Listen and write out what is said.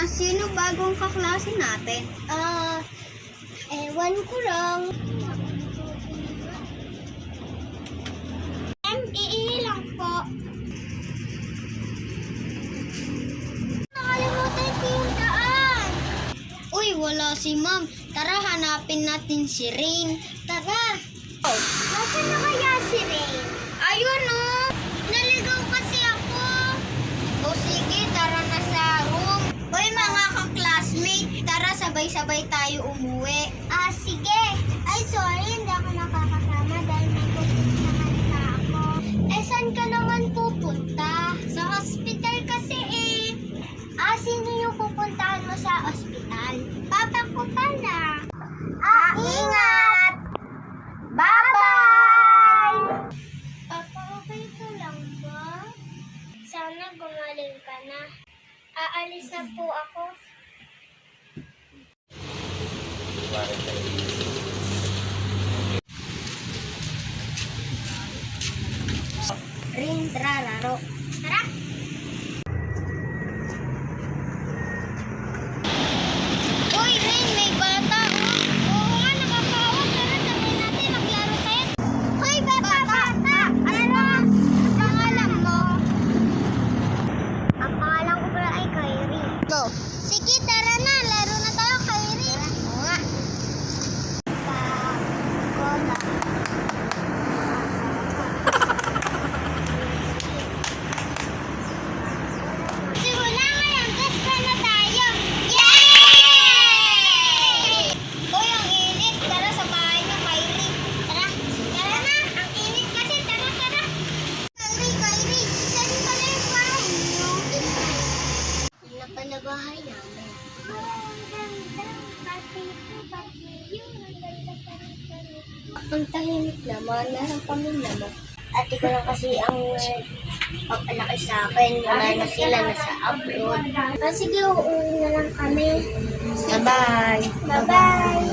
sino bagong kaklase natin? Ewan ko lang. Iilang po. Nakalimutan ko yung daan. Uy, wala si ma'am. Tara, hanapin natin si Rain. Tara. Nasaan na kaya si Rain? Ayun oh! Naligaw kasi ako. O sige, tara na sa room. Uy, mga ka-classmate, tara sabay-sabay tayo umuwi. Sige. Ay, sorry. Hindi ako nakakasama dahil may pupuntahan na ako. Saan ka naman pupunta? Sa hospital kasi eh. Sino yung pupuntahan mo sa ospital? Papa ko pala. Ingat! Bye-bye! Papa, okay ka lang ba? Sana gumaling ka na. Aalis na po ako. Rain, tara, laro. Tara! Uy, Rain, may bata oh! Oo nga, nakakaawa. Tara, sabay natin, maglaro tayo. Hoy, bata! Ano? Pangalan mo? Ang pangalan ko pala ay Kyrie. Go. Sige, tara na. Laro na tayo, Kyrie. Oo nga. Cola. Simula ngayon, best friend na tayo. Yay! Uy, ang init. Tara sa bahay niyo, Kylie. Tara na. Ang init kasi. Tara. Kyrie. Saan pala yung bahay niyo? Ano na pala bahay namin? Ang tahimik naman. Meron kami naman. Ate ko lang kasi ang pagpalaki sa akin. Wala na sila, nasa abroad. Sige, uuwi na lang kami. Bye-bye. Bye-bye!